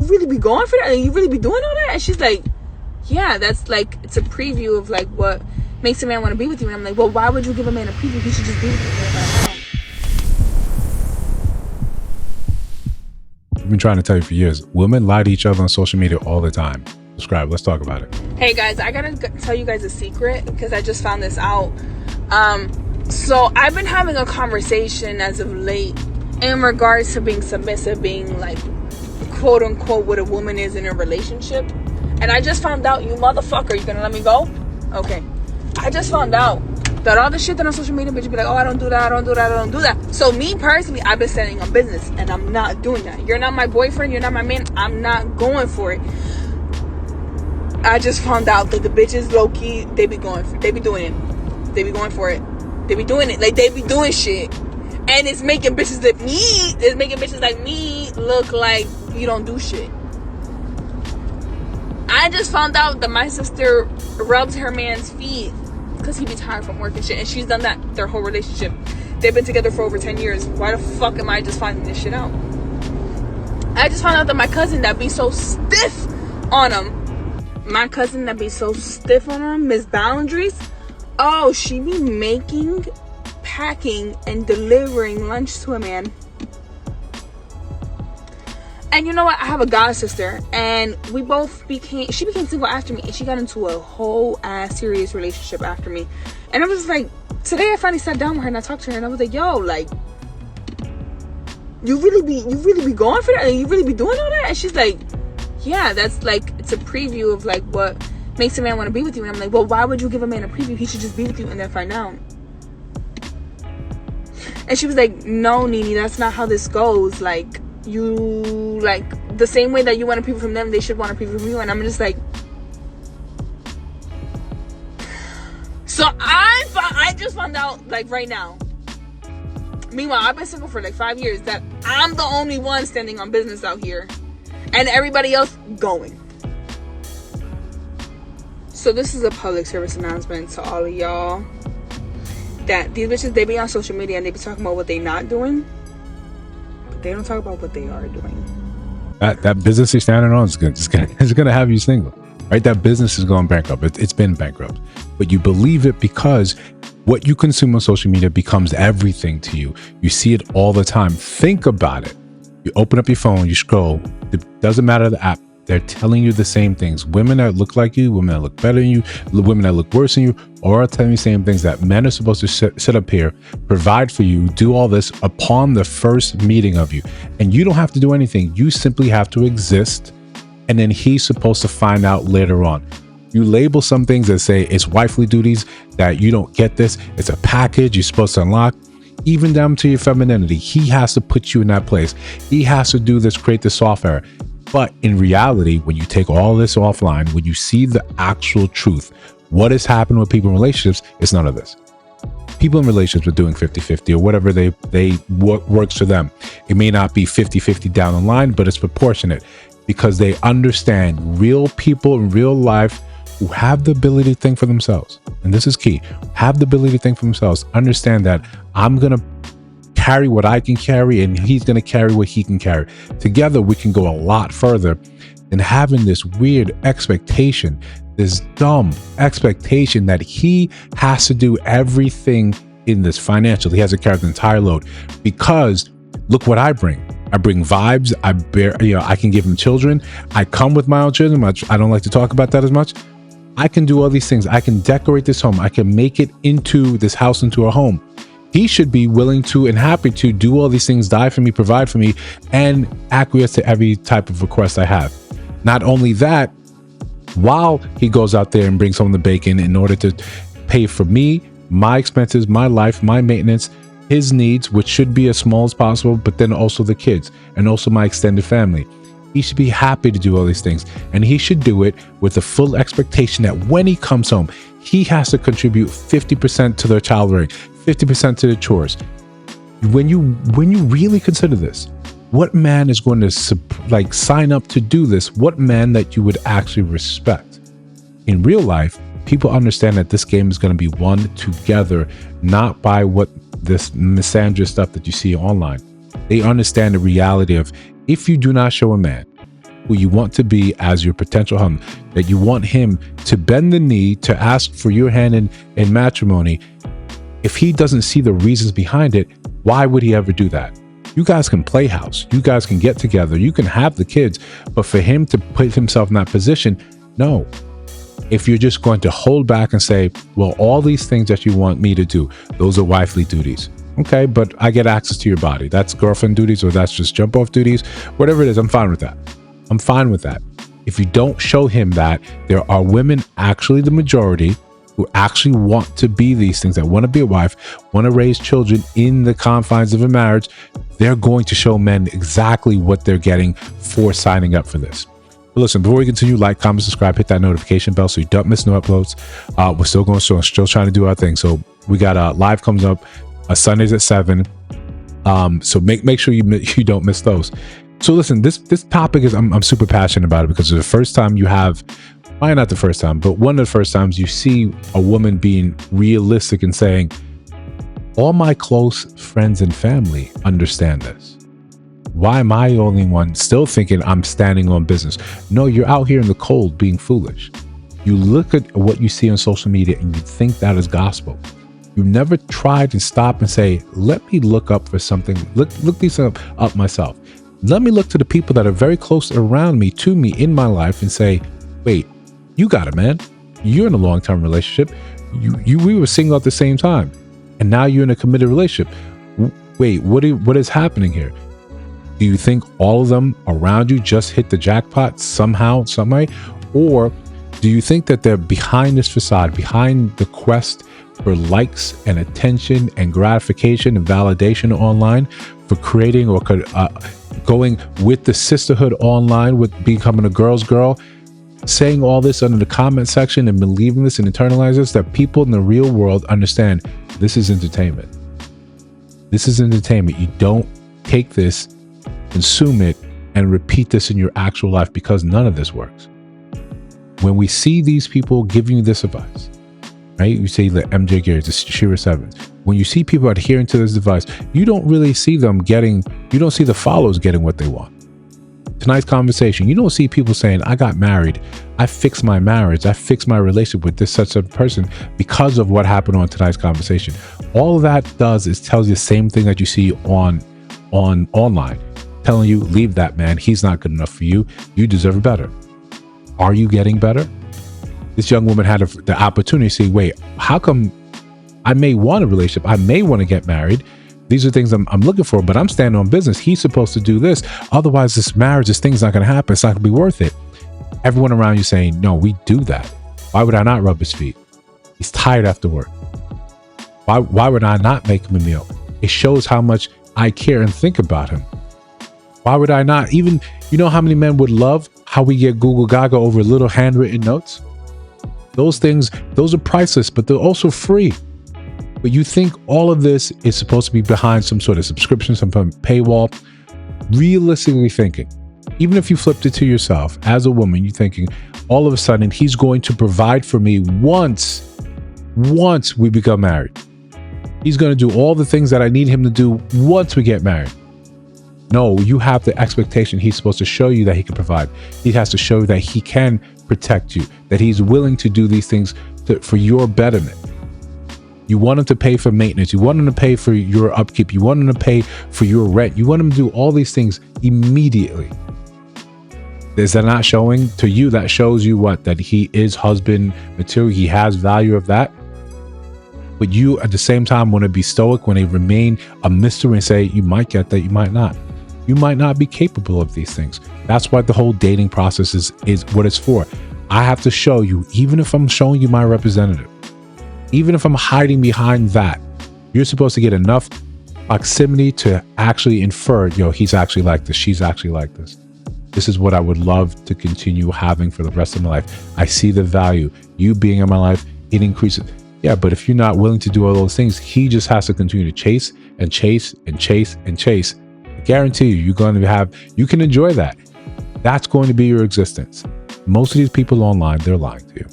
really be going for that? You really be doing all that? And she's like, yeah, that's like, it's a preview of like what makes a man want to be with you. And I'm like, well, why would you give a man a preview? He should just be with you. I've been trying to tell you for years, women lie to each other on social media all the time. Subscribe, let's talk about it. Hey guys, I gotta tell you guys a secret because I just found this out. So I've been having a conversation as of late in regards to being submissive, being like quote unquote what a woman is in a relationship. And I just found out, you motherfucker, you gonna let me go? Okay. I just found out that all the shit that on social media, bitch, be like, oh, I don't do that, I don't do that, I don't do that. So me personally, I've been standing on business and I'm not doing that. You're not my boyfriend, you're not my man, I'm not going for it. I just found out that the bitches low-key, they be doing it. They be going for it. They be doing it. Like, they be doing shit. And it's making bitches like me look like you don't do shit. I just found out that my sister rubs her man's feet because he be tired from work and shit. And she's done that their whole relationship. They've been together for over 10 years. Why the fuck am I just finding this shit out? I just found out that my cousin that be so stiff on him, Miss Boundaries, oh, she be making, packing, and delivering lunch to a man. And you know what? I have a god sister, and she became single after me, and she got into a whole ass serious relationship after me. And I was like, today I finally sat down with her and I talked to her, and I was like, yo, like, you really be going for that? You really be doing all that? And she's like, yeah, that's like, it's a preview of like what makes a man want to be with you. And I'm like, well, why would you give a man a preview? He should just be with you and then find out. And she was like, no, Nene, that's not how this goes. Like, you, like, the same way that you want a preview from them, they should want a preview from you. And I'm just like, so I just found out, like, right now. Meanwhile, I've been single for like 5 years, that I'm the only one standing on business out here. And everybody else going. So this is a public service announcement to all of y'all. That these bitches, they be on social media and they be talking about what they not doing. But they don't talk about what they are doing. That business you're standing on is gonna have you single. Right? That business is going bankrupt. It's been bankrupt. But you believe it because what you consume on social media becomes everything to you. You see it all the time. Think about it. You open up your phone, you scroll. It doesn't matter the app. They're telling you the same things. Women that look like you, women that look better than you, women that look worse than you, are telling you the same things, that men are supposed to sit up here, provide for you, do all this upon the first meeting of you. And you don't have to do anything. You simply have to exist. And then he's supposed to find out later on. You label some things that say it's wifely duties, that you don't get this. It's a package you're supposed to unlock. Even down to your femininity, he has to put you in that place. He has to do this, create this software. But in reality, when you take all this offline, when you see the actual truth, what has happened with people in relationships, it's none of this. People in relationships are doing 50-50 or whatever works for them. It may not be 50-50 down the line, but it's proportionate because they understand real people in real life who have the ability to think for themselves. And this is key. Have the ability to think for themselves. Understand that I'm going to carry what I can carry and he's going to carry what he can carry. Together, we can go a lot further than having this weird expectation, this dumb expectation that he has to do everything in this financially. He has to carry the entire load because look what I bring. I bring vibes. I can give him children. I come with my own children. I don't like to talk about that as much. I can do all these things. I can decorate this home. I can make it into this house, into a home. He should be willing to and happy to do all these things, die for me, provide for me, and acquiesce to every type of request I have. Not only that, while he goes out there and brings home the bacon in order to pay for me, my expenses, my life, my maintenance, his needs, which should be as small as possible, but then also the kids and also my extended family. He should be happy to do all these things, and he should do it with the full expectation that when he comes home, he has to contribute 50% to their child rearing, 50% to the chores. When you really consider this, what man is going to sign up to do this? What man that you would actually respect? In real life, people understand that this game is going to be won together, not by what this misandrous stuff that you see online. They understand the reality of if you do not show a man who you want to be as your potential husband, that you want him to bend the knee to ask for your hand in matrimony, if he doesn't see the reasons behind it, why would he ever do that? You guys can play house. You guys can get together. You can have the kids. But for him to put himself in that position, no. If you're just going to hold back and say, well, all these things that you want me to do, those are wifely duties. Okay, but I get access to your body. That's girlfriend duties, or that's just jump off duties. Whatever it is, I'm fine with that. I'm fine with that. If you don't show him that, there are women, actually the majority, who actually want to be these things, that want to be a wife, want to raise children in the confines of a marriage. They're going to show men exactly what they're getting for signing up for this. But listen, before we continue, like, comment, subscribe, hit that notification bell so you don't miss no uploads. We're still going strong, still trying to do our thing. So we got live comes up Sundays at 7. So make sure you don't miss those. So listen, this topic is, I'm super passionate about it, because it's the first time you have, probably not the first time, but one of the first times you see a woman being realistic and saying, all my close friends and family understand this. Why am I the only one still thinking I'm standing on business? No, you're out here in the cold being foolish. You look at what you see on social media and you think that is gospel. You never tried to stop and say, let me look up for something. Look these up myself. Let me look to the people that are very close around me, to me, in my life, and say, wait, you got it, man. You're in a long-term relationship. We were single at the same time, and now you're in a committed relationship. Wait, what is happening here? Do you think all of them around you just hit the jackpot somehow, some way? Or do you think that they're behind this facade, behind the quest for likes and attention and gratification and validation online, for creating or going with the sisterhood online, with becoming a girl's girl, saying all this under the comment section and believing this and internalizing this, that people in the real world understand this is entertainment. This is entertainment. You don't take this, consume it, and repeat this in your actual life, because none of this works. When we see these people giving you this advice, right? You see the MJ Gears, the Shira Sevens. When you see people adhering to this advice, you don't really see them you don't see the followers getting what they want. Tonight's conversation, you don't see people saying, I got married, I fixed my marriage, I fixed my relationship with this such a person because of what happened on tonight's conversation. All that does is tells you the same thing that you see on online, telling you, leave that man, he's not good enough for you, you deserve better. Are you getting better? This young woman had the opportunity to say, wait, how come I may want a relationship, I may want to get married, these are things I'm looking for, but I'm standing on business. He's supposed to do this. Otherwise, this marriage, this thing's not going to happen. It's not going to be worth it. Everyone around you saying, no, we do that. Why would I not rub his feet? He's tired after work. Why would I not make him a meal? It shows how much I care and think about him. Why would I not? Even, you know how many men would love how we get Google Gaga over little handwritten notes? Those things, those are priceless, but they're also free. But you think all of this is supposed to be behind some sort of subscription, some kind of paywall. Realistically thinking, even if you flipped it to yourself as a woman, you're thinking all of a sudden he's going to provide for me once we become married. He's going to do all the things that I need him to do once we get married. No, you have the expectation he's supposed to show you that he can provide. He has to show you that he can protect you, that he's willing to do these things for your betterment. You want him to pay for maintenance. You want him to pay for your upkeep. You want him to pay for your rent. You want him to do all these things immediately. Is that not showing to you? That shows you what? That he is husband material. He has value of that. But you at the same time want to be stoic when they remain a mystery and say, you might get that, you might not. You might not be capable of these things. That's why the whole dating process is what it's for. I have to show you, even if I'm showing you my representative, even if I'm hiding behind that, you're supposed to get enough proximity to actually infer, he's actually like this, she's actually like this. This is what I would love to continue having for the rest of my life. I see the value. You being in my life, it increases. Yeah, but if you're not willing to do all those things, he just has to continue to chase and chase and chase and chase. I guarantee you you can enjoy that. That's going to be your existence. Most of these people online, they're lying to you.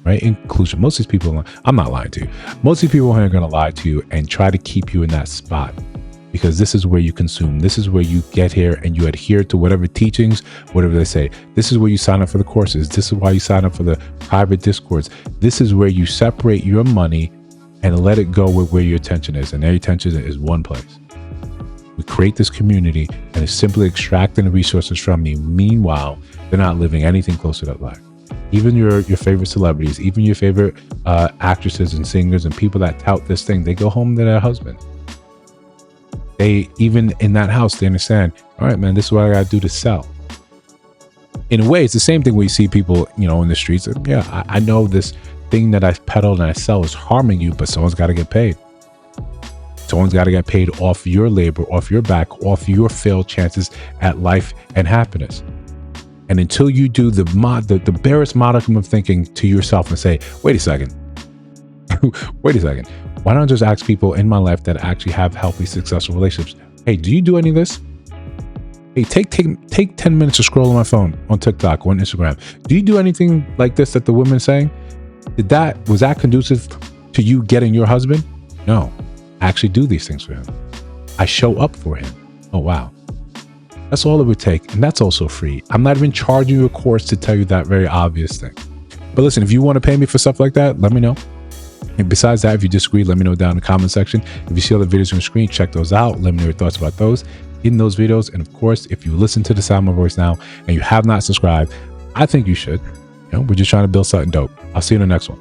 Right? Inclusion. Most of these people, I'm not lying to you. Most of these people are going to lie to you and try to keep you in that spot. because this is where you consume. This is where you get here and you adhere to whatever teachings, whatever they say. This is where you sign up for the courses. This is why you sign up for the private discords. This is where you separate your money and let it go with where your attention is. And their attention is one place. We create this community and it's simply extracting the resources from you. Meanwhile, they're not living anything close to that life. Even your favorite celebrities, even your favorite actresses and singers and people that tout this thing, they go home to their husband. They, even in that house, they understand, all right, man, this is what I got to do to sell. In a way, it's the same thing when you see people, in the streets. Yeah, I know this thing that I peddle and I sell is harming you, but someone's got to get paid. Someone's got to get paid off your labor, off your back, off your failed chances at life and happiness. And until you do the barest modicum of thinking to yourself and say, wait a second, wait a second. Why don't I just ask people in my life that actually have healthy, successful relationships? Hey, do you do any of this? Hey, take 10 minutes to scroll on my phone on TikTok or on Instagram. Do you do anything like this that the woman's saying? Was that conducive to you getting your husband? No, I actually do these things for him. I show up for him. Oh, wow. That's all it would take. And that's also free. I'm not even charging you a course to tell you that very obvious thing. But listen, if you want to pay me for stuff like that, let me know. And besides that, if you disagree, let me know down in the comment section. If you see other videos on the screen, check those out. Let me know your thoughts about those in those videos. And of course, if you listen to the sound of my voice now and you have not subscribed, I think you should. We're just trying to build something dope. I'll see you in the next one.